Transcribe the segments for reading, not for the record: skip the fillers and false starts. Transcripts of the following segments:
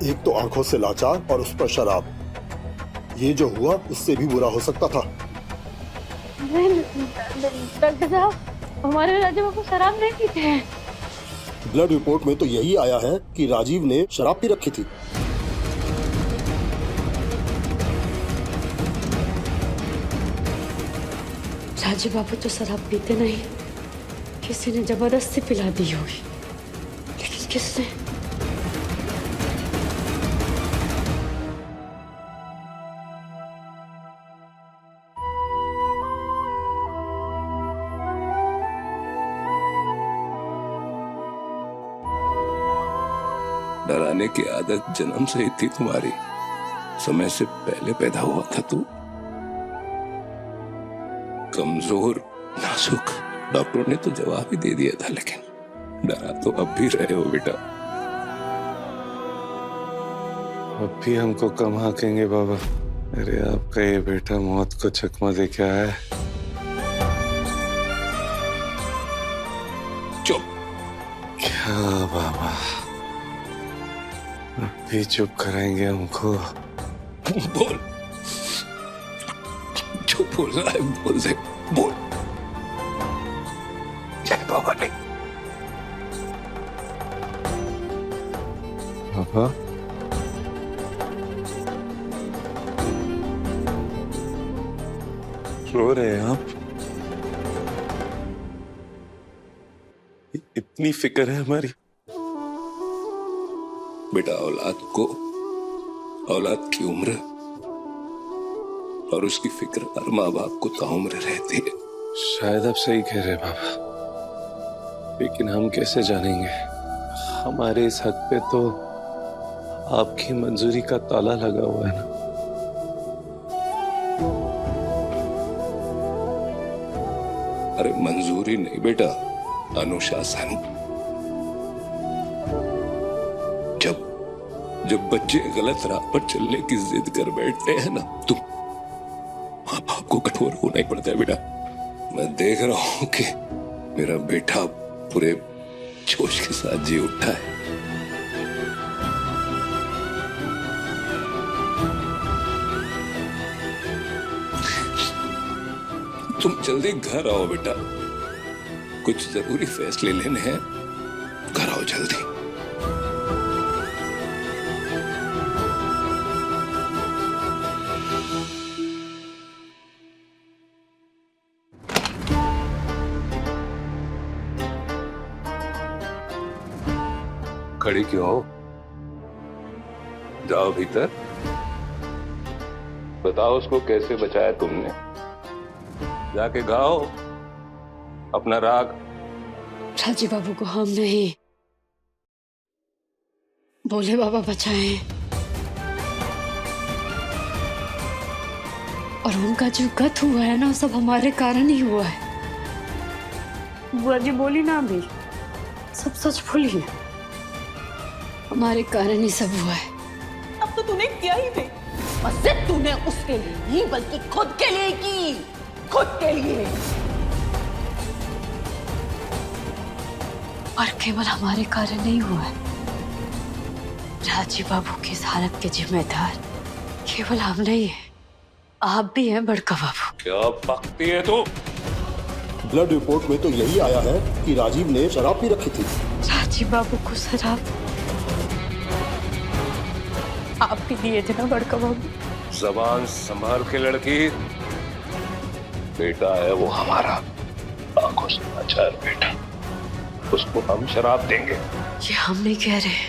एक तो आंखों से लाचार और उस पर शराब। ये जो हुआ उससे भी बुरा हो सकता था। डॉक्टर साहब, हमारे राजीव बाबू शराब नहीं पीते हैं। ब्लड रिपोर्ट में तो यही आया है कि राजीव ने शराब पी रखी थी। राजीव बाबू तो शराब पीते नहीं, किसी ने जबरदस्ती पिला दी होगी। लेकिन किसने? डराने की आदत जन्म से ही थी तुम्हारी। समय से पहले पैदा हुआ था तू, कमजोर नाजुक। डॉक्टर ने तो जवाब ही दे दिया था, लेकिन डरा तो अब भी रहे हो बेटा। अब भी हमको कम हाकेंगे बाबा। अरे आपका ये बेटा मौत को चकमा दे के आया है। चुप। क्या बाबा, अब भी चुप कराएंगे हमको? बोल, जो बोलना है बोल दे, बोल। जय बाबा ने। बाबा रो रहे हैं आप? इतनी फिक्र है हमारी? बेटा, औलाद की उम्र और उसकी फिक्र हर माँ बाप को ताउम्र रहती है। शायद आप सही कह रहे बाबा, लेकिन हम कैसे जानेंगे? हमारे इस हक पे तो आपकी मंजूरी का ताला लगा हुआ है ना। अरे मंजूरी नहीं बेटा, अनुशासन। जब बच्चे गलत राह पर चलने की जिद कर बैठते हैं ना, तुम माँ बाप को कठोर होना ही पड़ता है बेटा। मैं देख रहा हूं कि मेरा बेटा पूरे जोश के साथ जी उठा है। तुम जल्दी घर आओ बेटा, कुछ जरूरी फैसले लेने हैं। घर आओ जल्दी। खड़ी क्यों हो? जाओ भीतर, बताओ उसको कैसे बचाया तुमने। जाके गाओ अपना राग। राजीव बाबू को हम नहीं, बोले बाबा बचाएं। और उनका जो गत हुआ है ना, सब हमारे कारण ही हुआ है। बुआ जी बोली ना अभी, सब सच बोली है। हमारे कारण ही सब हुआ है। अब तो तूने किया ही नहीं, और सिर्फ तूने उसके लिए नहीं बल्कि खुद के लिए की, खुद के लिए। और केवल हमारे कारण नहीं हुआ है। राजीव बाबू की इस हालत के जिम्मेदार केवल हम नहीं है, आप भी हैं बड़का बाबू। क्या बकती है तू? ब्लड रिपोर्ट में तो यही आया है कि राजीव ने शराब पी रखी थी। राजीव बाबू को शराब आप भी दिए थे ना बड़का बाबू? जबान संभाल के लड़की, बेटा है वो हमारा, आंखों से लाचार बेटा, उसको हम शराब देंगे? ये हम नहीं कह रहे,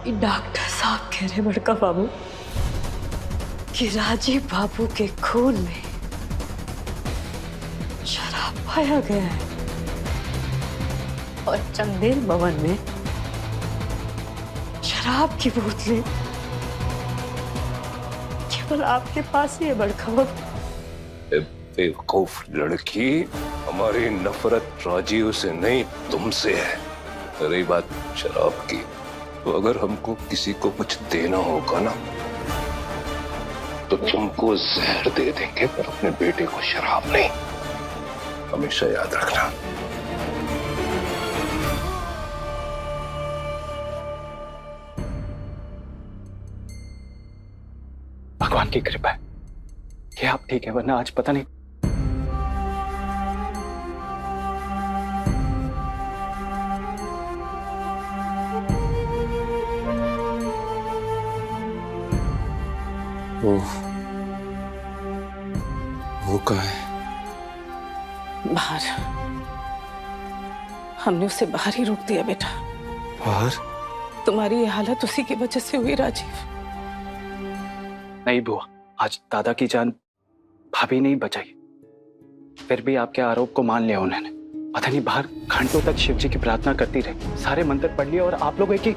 ये डॉक्टर साहब कह रहे बड़का बाबू कि राजीव बाबू के खून में शराब पाया गया है और चंदेल भवन में शराब की बोतलें केवल आपके पास ही है बड़का बाबू। बेवकूफ लड़की, हमारी नफरत राजीव से नहीं तुमसे है। रही बात शराब की, तो अगर हमको किसी को कुछ देना होगा ना, तो तुमको जहर दे देंगे, पर अपने बेटे को शराब नहीं। हमेशा याद रखना। भगवान की कृपा है कि आप ठीक है, वरना आज पता नहीं। वो कहाँ है? बाहर। हमने उसे बाहर ही रोक दिया बेटा। बाहर? तुम्हारी ये हालत उसी की वजह से हुई राजीव। नहीं बुआ, आज दादा की जान भाभी नहीं बचाई, फिर भी आपके आरोप को मान लिया उन्होंने। पता नहीं बाहर घंटों तक शिव जी की प्रार्थना करती रही, सारे मंत्र पढ़ लिए और आप लोग एक ही।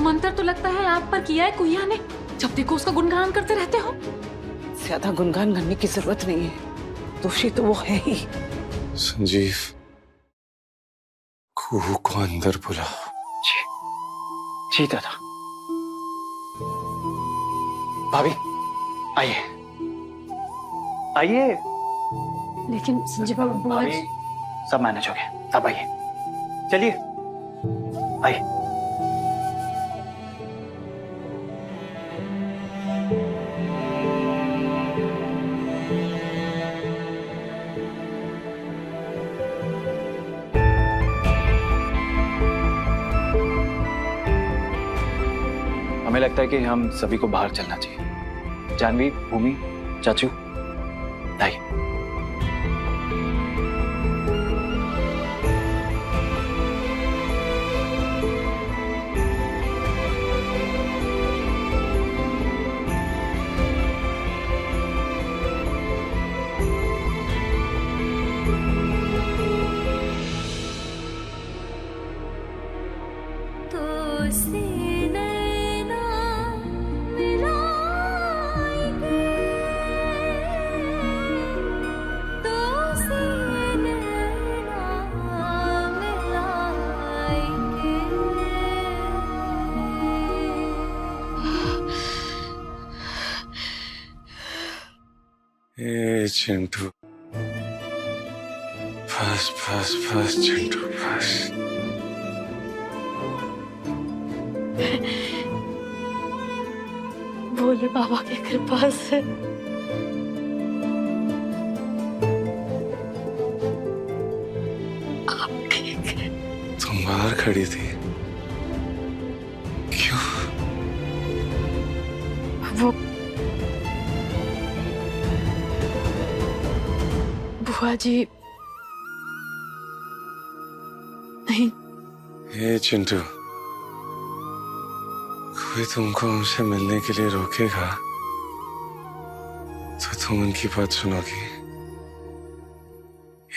मंत्र तो लगता है आप पर किया है कुइया ने, जब देखो उसका गुणगान करते रहते हो। ज्यादा गुणगान करने की जरूरत नहीं है, दोषी तो वो है ही। संजीव, कुहू को अंदर बुलाओ। जी जी दादा। भाभी आइए आइए। लेकिन संजय बाबू बुआ भाभी जी, सब मैनेज हो गया, अब आइए, चलिए आइए। हमें लगता है कि हम सभी को बाहर चलना चाहिए। जानवी, भूमि, चाचू, आइए। चिंटू, बस बस बस चिंटू, बस। भोले बाबा की कृपा से आप ठीक है। तुम बाहर खड़ी थी, क्यों? वो बुआ जी नहीं। ये चिंटू, कोई तुमको हमसे मिलने के लिए रोकेगा तो तुम उनकी बात सुनोगी,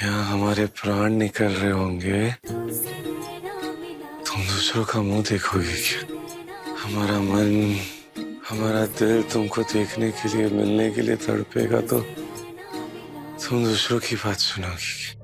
या हमारे प्राण निकल रहे होंगे तुम दूसरों का मुंह देखोगे क्या? हमारा मन, हमारा दिल तुमको देखने के लिए, मिलने के लिए तड़पेगा तो तुम दूसरों की बात सुनोगी।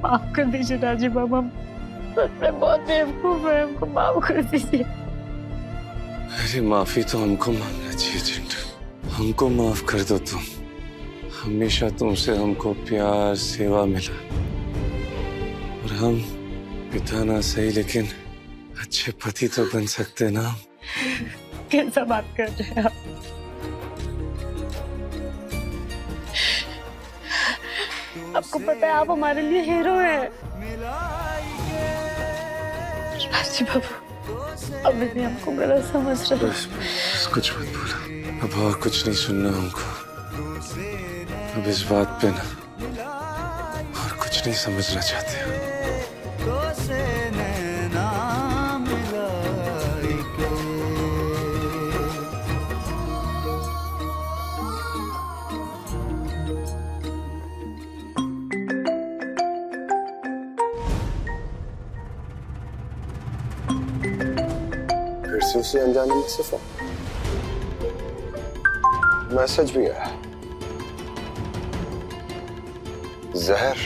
माफ कर दीजिए राजीव बाबा, मैं बहुत बेवकूफ है, हमको माफ कर दीजिए। अरे माफी तो हमको मांगना चाहिए चिंटू, हमको माफ कर दो तुम। हमेशा तुमसे हमको प्यार, सेवा मिला, और हम पिता ना सही लेकिन अच्छे पति तो बन सकते ना। कैसा बात कर रहे हैं आप? आपको पता है आप हमारे लिए हीरो हैं। राजीव बाबू, अभी भी हमको गलत समझ रहे हैं। बस कुछ मत बोलो, अब और कुछ नहीं सुनना हमको। अब इस बात पे ना और कुछ नहीं समझना चाहते हो। फिर से उसी अनजाने में सिफा मैसेज भी आया, जहर।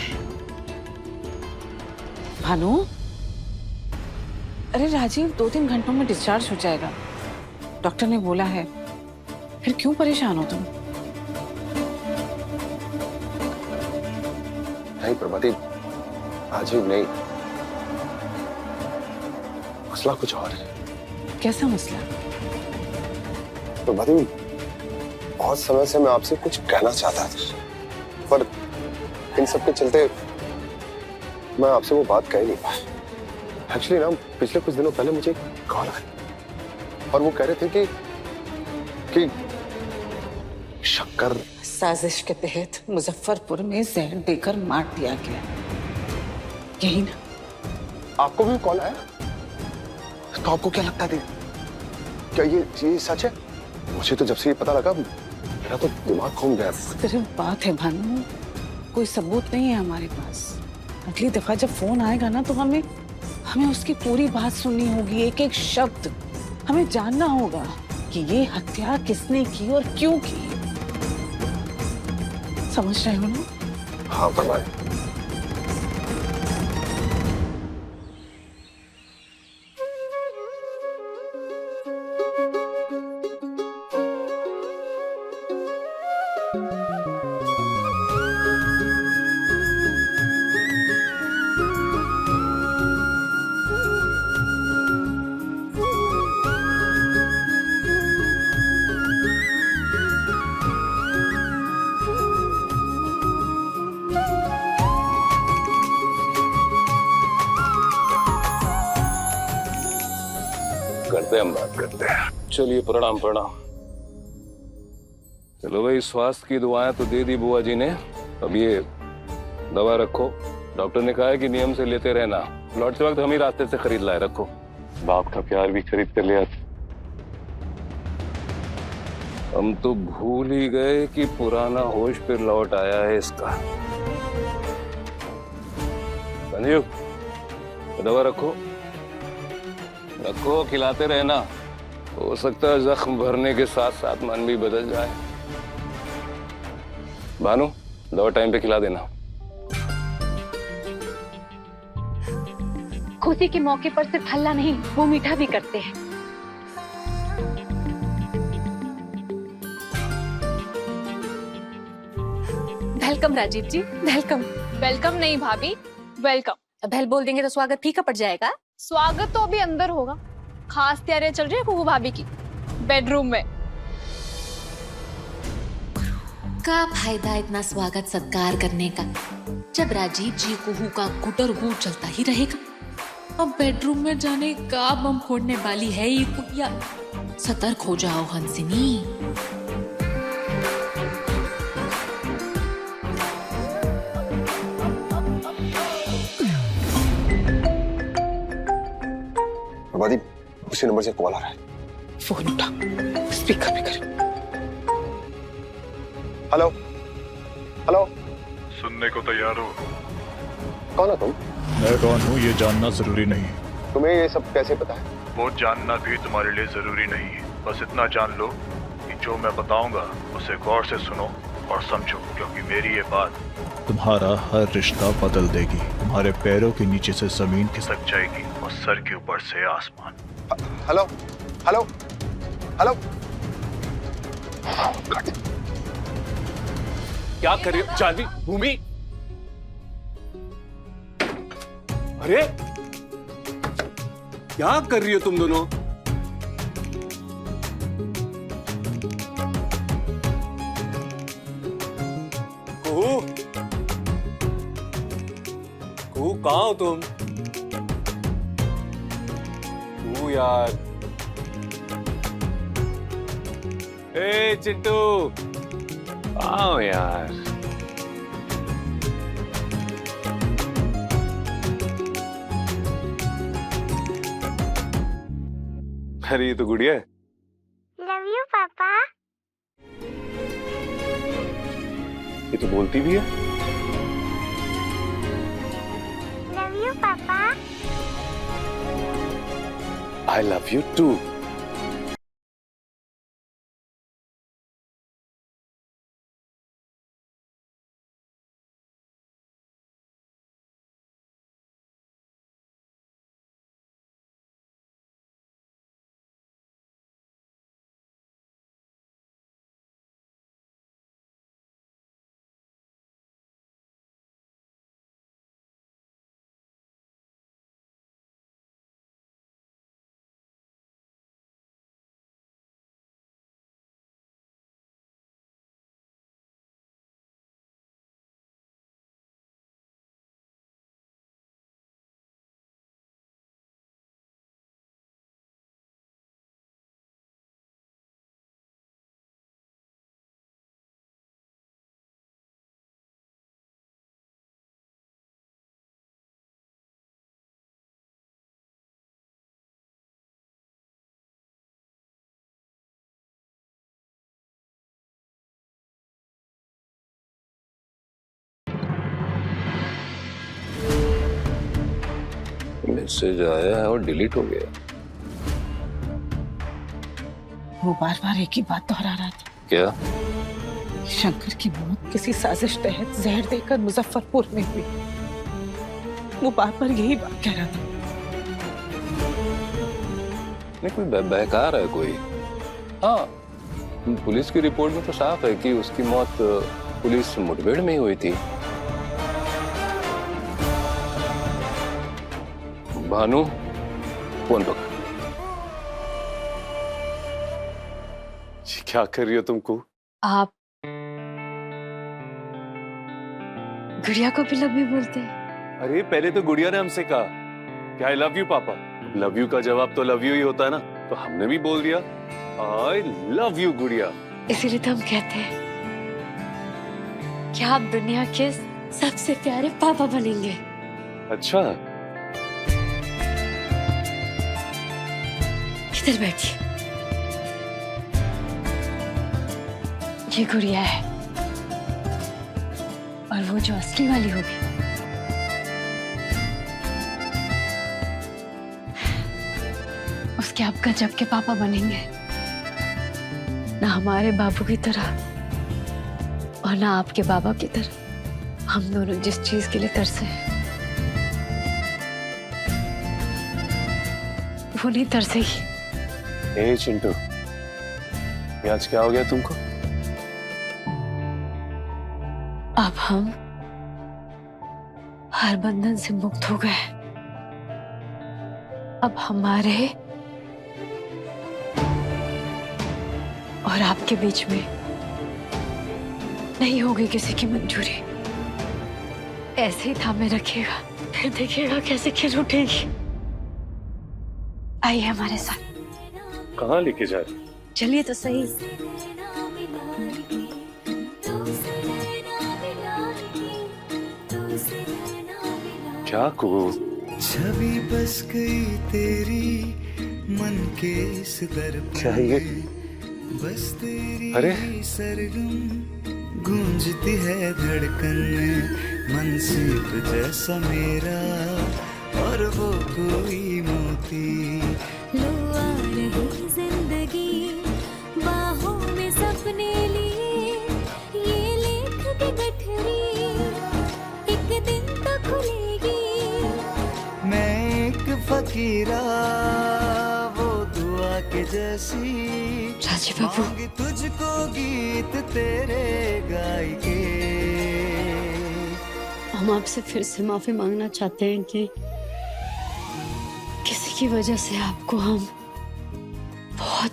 भानु, अरे राजीव 2-3 घंटों में डिस्चार्ज हो जाएगा, डॉक्टर ने बोला है। फिर क्यों परेशान हो तुम? नहीं प्रभाती, अजीब नहीं, मसला कुछ और है। कैसा मसला? प्रभाती, बहुत समय से मैं आपसे कुछ कहना चाहता था, पर इन सब के चलते मैं आपसे वो बात कह ही नहीं पाया। एक्चुअली ना, पिछले कुछ दिनों पहले मुझे कॉल आया और वो कह रहे थे कि शक्कर साजिश के तहत मुजफ्फरपुर में जहर देकर मार दिया गया, यही ना? आपको भी कॉल आया? तो आपको क्या लगता थी, क्या ये सच है? मुझे तो जब से ये पता लगा मेरा तो दिमाग घूम गया। सिर्फ बात है भानु, कोई सबूत नहीं है हमारे पास। अगली दफा जब फोन आएगा ना तो हमें उसकी पूरी बात सुननी होगी, एक एक शब्द हमें जानना होगा कि ये हत्या किसने की और क्यों की। समझ रहे हो ना? हाँ परवाह। करते हैं, हम बात करते हैं। चलिए, प्रणाम प्रणाम। चलो भाई, स्वास्थ्य की दुआएं तो दे दी बुआ जी ने, अब ये दवा रखो। डॉक्टर ने कहा है कि नियम से लेते रहना। लौटते वक्त हम ही रास्ते से खरीद लाए, रखो। बाप का प्यार भी खरीद कर लिया था। हम तो भूल ही गए कि पुराना होश फिर लौट आया है इसका। संजीव, दवा रखो रखो, खिलाते रहना। हो सकता है जख्म भरने के साथ साथ मन भी बदल जाए। भानु, दवा टाइम पे खिला देना। खुशी के मौके पर सिर्फ हल्ला नहीं, वो मीठा भी करते हैं। वेलकम राजीव जी, वेलकम। वेलकम नहीं भाभी, वेलकम। वेल बोल देंगे तो स्वागत फीका पड़ जाएगा। स्वागत तो अभी अंदर होगा, खास तैयारियां चल रही है कुहू भाभी की बेडरूम में। का फायदा इतना स्वागत सत्कार करने का, जब राजीव जी कुहू का गुटर गू चलता ही रहेगा। अब बेडरूम में जाने का बम फोड़ने वाली है ये कुटिया। सतर्क हो जाओ हंसिनी। प्रभाती, उसी नंबर से कॉल आ रहा है। फोन उठा, स्पीकर पे कर। Hello hello. सुनने को तैयार हो? कौन है तुम? मैं कौन हूँ ये जानना जरूरी नहीं। तुम्हें ये सब कैसे पता है? वो जानना भी तुम्हारे लिए जरूरी नहीं है। बस इतना जान लो कि जो मैं बताऊंगा उसे गौर से सुनो और समझो, क्योंकि मेरी ये बात तुम्हारा हर रिश्ता बदल देगी। तुम्हारे पैरों के नीचे से जमीन खिसक जाएगी और सर के ऊपर से आसमान। Hello hello hello. क्या कर रही हो जानवी? भूमि, अरे क्या कर रही हो तुम दोनों? कुहू, कुहू कहाँ हो तुम? कुहू यार। ए चिंटू, आओ यार। अरे ये तो गुड़िया है। लव यू पापा। ये तो बोलती भी है। लव यू पापा। I love you too. Message आया है और डिलीट हो गया। वो बार बार एक ही बात दोहरा रहा था। क्या? शंकर की मौत किसी साजिश तहत जहर देकर मुजफ्फरपुर में हुई। वो बार बार यही बात कह रहा था। नहीं, कोई बहकार है कोई। हाँ, पुलिस की रिपोर्ट में तो साफ है कि उसकी मौत पुलिस मुठभेड़ में ही हुई थी। भानु, फोन पकड़। क्या कर रही हो तुमको? आप गुड़िया को भी लव यू बोलते हैं? अरे पहले तो गुड़िया ने हमसे कहा कि आई लव यू पापा। लव यू का जवाब तो लव यू ही होता है ना, तो हमने भी बोल दिया आई लव यू गुड़िया। इसीलिए तो हम कहते हैं कि आप दुनिया के सबसे प्यारे पापा बनेंगे। अच्छा, इधर बैठिए। ये गुड़िया है और वो जो असली वाली होगी उसके आप गजब के पापा बनेंगे। ना हमारे बाबू की तरह और ना आपके बाबा की तरह। हम दोनों जिस चीज के लिए तरसे हैं वो नहीं तरसेगी। ए चिंटू, ये आज क्या हो गया तुमको? अब हम हर बंधन से मुक्त हो गए। अब हमारे और आपके बीच में नहीं होगी किसी की मंजूरी। ऐसे ही थामे रखिएगा, फिर देखिएगा कैसे खिल उठेगी। आइए हमारे साथ। कहाँ लेके जा रही? चलिए तो सही। क्या को छवि बस गई तेरी मन के इस दर पर। क्या है ये? बस तेरी अरे सरगम गूंजती है धड़कन में। मन सीप जैसा मेरा और वो कोई मोती। लो आ रही जिंदगी बाहों में सपने लिए। ये लेख की गठरी एक दिन तो खुलेगी। मैं एक फकीरा वो दुआ के जैसी। राजीव बाबू, मांगी तुझको गीत तेरे गाय के। हम आपसे फिर से माफी मांगना चाहते हैं कि किसी की वजह से आपको हम बहुत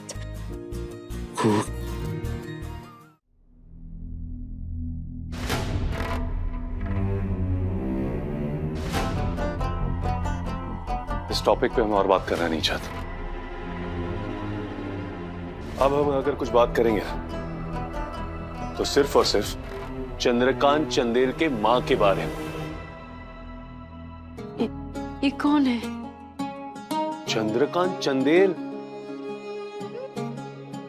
इस टॉपिक पे हम और बात करना नहीं चाहते। अब हम अगर कुछ बात करेंगे तो सिर्फ और सिर्फ चंद्रकांत चंदेल के मां के बारे में। ये कौन है? चंद्रकांत चंदेल,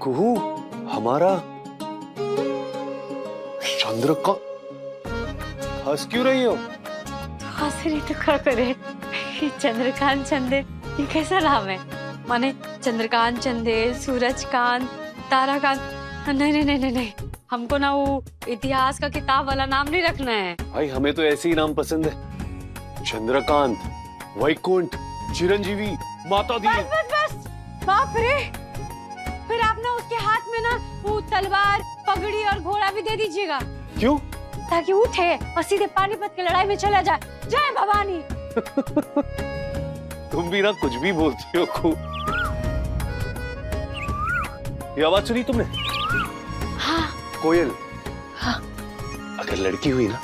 कुहू, हमारा चंद्रकांत। हंस क्यों रही हो? हंस रही तो क्या करे? ये चंद्रकांत चंदेल ये कैसा नाम है? माने चंद्रकांत चंदेल, सूरजकांत, ताराकांत। नहीं नहीं नहीं नहीं नहीं, हमको ना वो इतिहास का किताब वाला नाम नहीं रखना है। भाई हमें तो ऐसे ही नाम पसंद है। चंद्रकांत, वैकुंठ, चिरंजीवी, माता दी। बस बस बस, बाप रे! फिर आप ना उसके हाथ में ना वो तलवार, पगड़ी और घोड़ा भी दे दीजिएगा। क्यों? ताकि उठे और सीधे पानीपत की लड़ाई में चला जाए। जय भवानी। तुम भी ना कुछ भी बोलती हो खूब। ये आवाज सुनी तुमने? हाँ। कोयल। हाँ। अगर लड़की हुई ना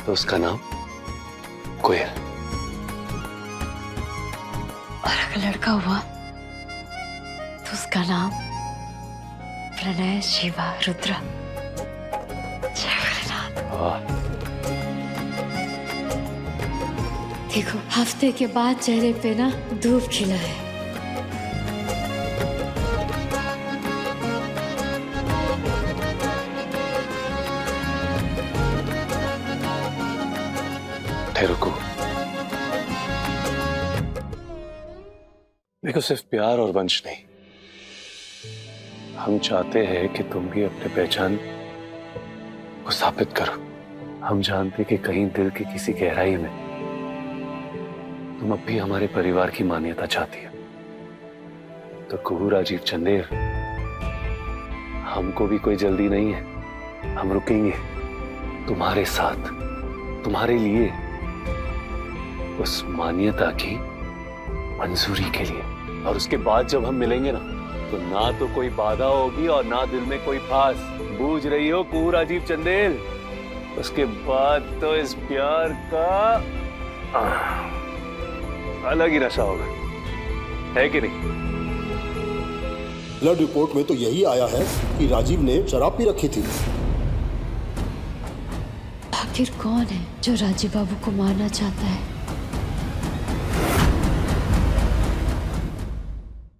तो उसका नाम कोयल। और अगर लड़का हुआ तो उसका नाम प्रणय, शिवा, रुद्रा। जय भोलेनाथ। देखो, हफ्ते के बाद चेहरे पे ना धूप खिला है। ठहरो को। देखो, सिर्फ प्यार और वंश नहीं, हम चाहते हैं कि तुम भी अपने पहचान को स्थापित करो। हम जानते कि कहीं दिल की किसी गहराई में तुम अब भी हमारे परिवार की मान्यता चाहती है। तो कुहू राजीव चंदेल, हमको भी कोई जल्दी नहीं है। हम रुकेंगे तुम्हारे साथ, तुम्हारे लिए, उस मान्यता की मंजूरी के लिए। और उसके बाद जब हम मिलेंगे ना, तो ना तो कोई बाधा होगी और ना दिल में कोई फास। बूझ रही हो कुहू राजीव चंदेल? उसके बाद तो इस प्यार का अलग ही नशा होगा, है कि नहीं? ब्लड रिपोर्ट में तो यही आया है कि राजीव ने शराब पी रखी थी। आखिर कौन है जो राजीव बाबू को मारना चाहता है?